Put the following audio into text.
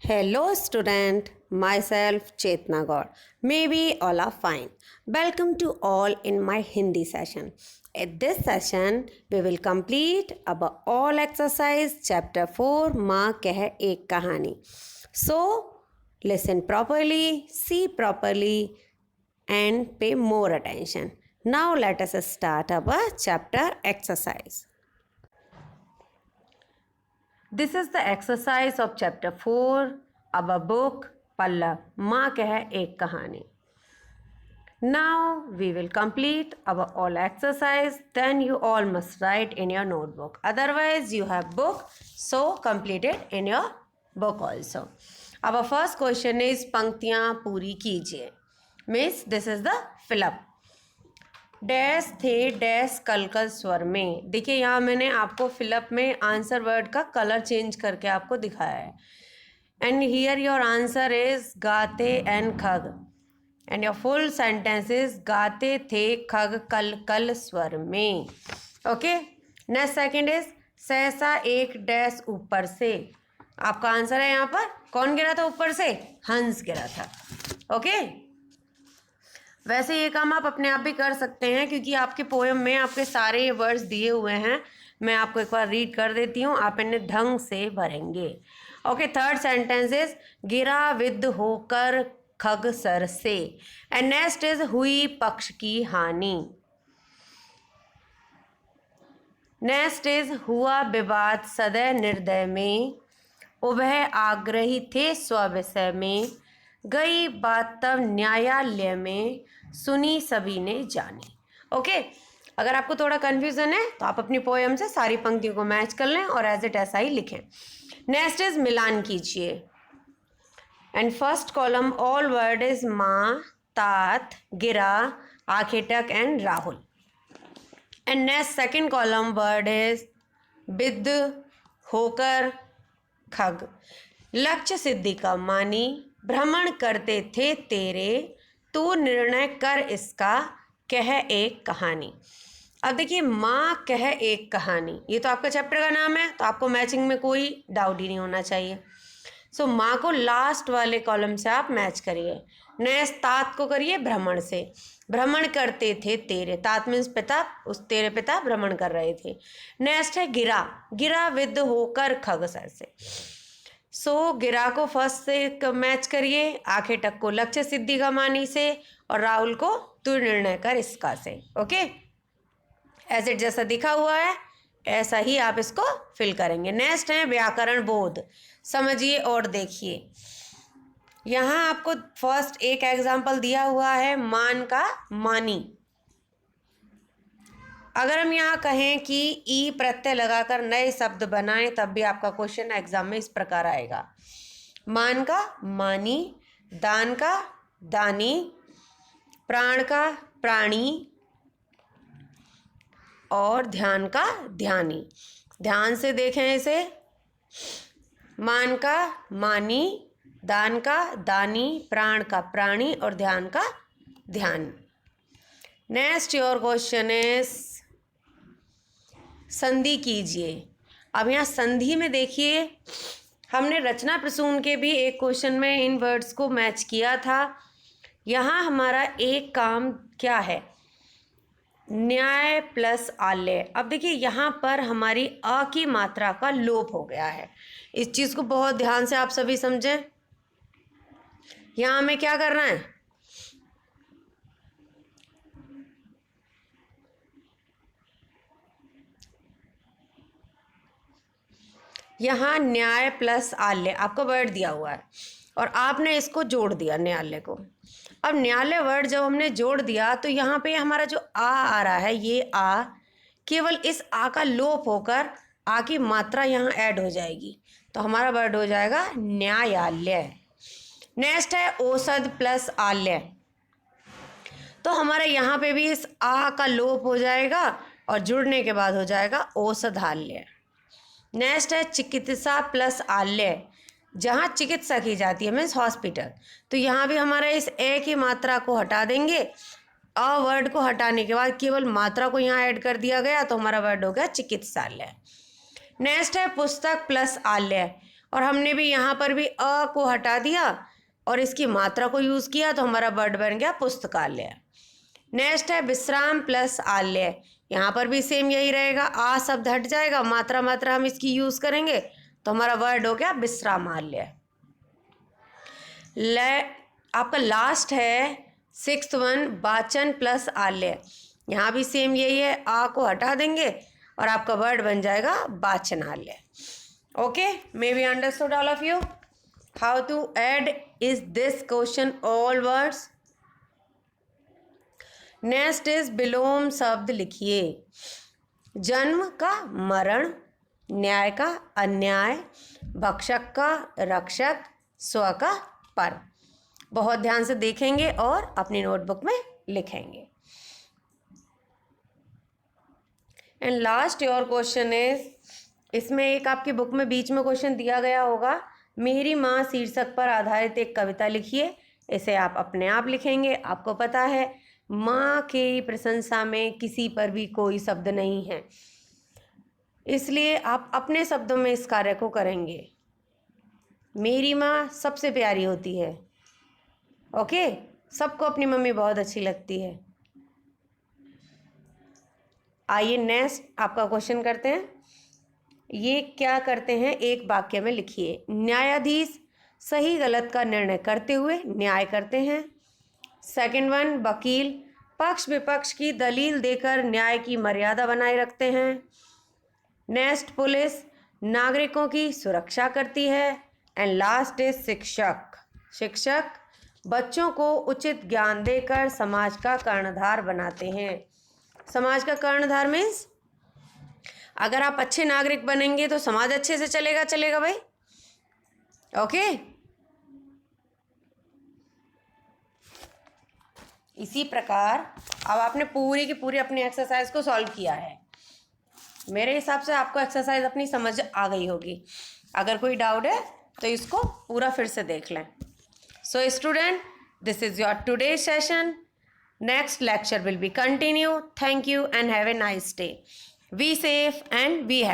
Hello student, myself Chetna God. Maybe all are fine. Welcome to all in my Hindi session. In this session, we will complete about all exercise chapter 4 माँ कह एक कहानी. So, listen properly, see properly and pay more attention. Now let us start our chapter exercise. This is the exercise of chapter 4, our book Pallav, माँ कह एक कहानी. Now we will complete our all exercise. Then you all must write in your notebook. Otherwise you have book, so complete it in your book also. Our first question is पंक्तियाँ पूरी कीजिए. Miss, this is the fill up. Dash थे dash कल कल स्वर में. देखिए यहाँ मैंने आपको फिलअप में आंसर वर्ड का कलर चेंज करके आपको दिखाया है. And here your answer is गाते and Khag. And your full sentence is गाते थे खग कल कल स्वर में. ओके. नेक्स्ट सेकंड इज सहसा एक डैश ऊपर से. आपका आंसर है यहाँ पर कौन गिरा था ऊपर से? हंस गिरा था. ओके. वैसे ये काम आप अपने आप भी कर सकते हैं क्योंकि आपके पोएम में आपके सारे वर्ड्स दिए हुए हैं. मैं आपको एक बार रीड कर देती हूँ, आप इन्हें ढंग से भरेंगे. ओके. थर्ड सेंटेंस इज गिरा विद होकर खग सर से. एंड नेक्स्ट इज हुई पक्ष की हानि. नेक्स्ट इज हुआ विवाद सदै निर्दय में. उभय आग्रही थे स्वविषय में. गई बात तब न्यायालय में. सुनी सभी ने जानी. ओके. अगर आपको थोड़ा कन्फ्यूजन है तो आप अपनी पोएम से सारी पंक्तियों को मैच कर लें और एज इट ऐसा ही लिखें. नेक्स्ट इज मिलान कीजिए. And first column all word is माँ, तात, गिरा, आखेटक and Rahul. And next second column word is विद, होकर, खग. लक्ष्य सिद्धि का मानी. भ्रमण करते थे तेरे. तू निर्णय कर इसका. कह एक कहानी. अब देखिए माँ कह एक कहानी, ये तो आपका चैप्टर का नाम है तो आपको मैचिंग में कोई डाउट ही नहीं होना चाहिए. सो माँ को लास्ट वाले कॉलम से आप मैच करिए. नेक्स्ट तात को करिए भ्रमण से. भ्रमण करते थे तेरे. तात मीन्स पिता, उस तेरे पिता भ्रमण कर रहे थे. नेक्स्ट है गिरा. गिरा विद होकर खग सर से. सो गिरा को फर्स्ट से मैच करिए. आखेटक को लक्ष्य सिद्धि का मानी से और राहुल को तू निर्णय कर इसका से. ओके. एज इट जैसा दिखा हुआ है ऐसा ही आप इसको फिल करेंगे. नेक्स्ट है व्याकरण बोध. समझिए और देखिए. यहाँ आपको फर्स्ट एक एग्जाम्पल दिया हुआ है मान का मानी. अगर हम यहाँ कहें कि ई प्रत्यय लगाकर नए शब्द बनाएं तब भी आपका क्वेश्चन एग्जाम में इस प्रकार आएगा. मान का मानी, दान का दानी, प्राण का प्राणी और ध्यान का ध्यानी. ध्यान से देखें इसे. मान का मानी, दान का दानी, प्राण का प्राणी और ध्यान का ध्यान. नेक्स्ट योर क्वेश्चन इज संधि कीजिए. अब यहाँ संधि में देखिए हमने रचना प्रसून के भी एक क्वेश्चन में इन वर्ड्स को मैच किया था. यहाँ हमारा एक काम क्या है? न्याय प्लस आलय. अब देखिए यहाँ पर हमारी अ की मात्रा का लोप हो गया है. इस चीज़ को बहुत ध्यान से आप सभी समझें. यहाँ हमें क्या करना है? यहाँ न्याय प्लस आल्य आपको वर्ड दिया हुआ है और आपने इसको जोड़ दिया न्यायालय को. अब न्यायालय वर्ड जब हमने जोड़ दिया तो यहाँ पे हमारा जो आ रहा है ये आ केवल इस आ का लोप होकर आ की मात्रा यहाँ ऐड हो जाएगी तो हमारा वर्ड हो जाएगा न्यायालय. नेक्स्ट है औषध प्लस आल्य. तो हमारा यहाँ पे भी इस आ का लोप हो जाएगा और जुड़ने के बाद हो जाएगा औषधालय. नेक्स्ट है चिकित्सा प्लस आल्य. जहाँ चिकित्सा की जाती है मीन्स हॉस्पिटल, तो यहाँ भी हमारा इस ए की मात्रा को हटा देंगे. अ वर्ड को हटाने के बाद केवल मात्रा को यहाँ ऐड कर दिया गया तो हमारा वर्ड हो गया चिकित्सालय. नेक्स्ट है पुस्तक प्लस आल्य और हमने भी यहाँ पर भी अ को हटा दिया और इसकी मात्रा को यूज़ किया तो हमारा वर्ड बन गया पुस्तकालय। नेक्स्ट है विश्राम प्लस आलय। यहाँ पर भी सेम यही रहेगा, आ शब्द हट जाएगा, मात्रा हम इसकी यूज़ करेंगे तो हमारा वर्ड हो गया विश्रामालय। आपका लास्ट है 6th वन वाचन प्लस आलय। यहाँ भी सेम यही है, आ को हटा देंगे और आपका वर्ड बन जाएगा वाचनालय। Okay, may be understood all of you. How to add is this question all words. Next is विलोम शब्द लिखिए। जन्म का मरण, न्याय का अन्याय, भक्षक का रक्षक, स्व का पर। बहुत ध्यान से देखेंगे और अपनी नोटबुक में लिखेंगे। And last your question is, इसमें एक आपकी बुक में बीच में क्वेश्चन दिया गया होगा, मेरी माँ शीर्षक पर आधारित एक कविता लिखिए। इसे आप अपने आप लिखेंगे। आपको पता है माँ की प्रशंसा में किसी पर भी कोई शब्द नहीं है, इसलिए आप अपने शब्दों में इस कार्य को करेंगे। मेरी माँ सबसे प्यारी होती है। ओके, सबको अपनी मम्मी बहुत अच्छी लगती है। आइए नेक्स्ट आपका क्वेश्चन करते हैं। ये क्या करते हैं, एक वाक्य में लिखिए। न्यायाधीश सही गलत का निर्णय करते हुए न्याय करते हैं। सेकंड वन, वकील पक्ष विपक्ष की दलील देकर न्याय की मर्यादा बनाए रखते हैं। नेक्स्ट, पुलिस नागरिकों की सुरक्षा करती है। एंड लास्ट इज शिक्षक बच्चों को उचित ज्ञान देकर समाज का कर्णधार बनाते हैं। समाज का कर्णधार मीन्स अगर आप अच्छे नागरिक बनेंगे तो समाज अच्छे से चलेगा भाई। ओके, इसी प्रकार अब आपने पूरी की पूरी अपनी एक्सरसाइज को सॉल्व किया है। मेरे हिसाब से आपको एक्सरसाइज अपनी समझ आ गई होगी। अगर कोई डाउट है तो इसको पूरा फिर से देख लें। So student, this is your today session. Next lecture will be continue. Thank you and have a nice day. Be safe and be happy.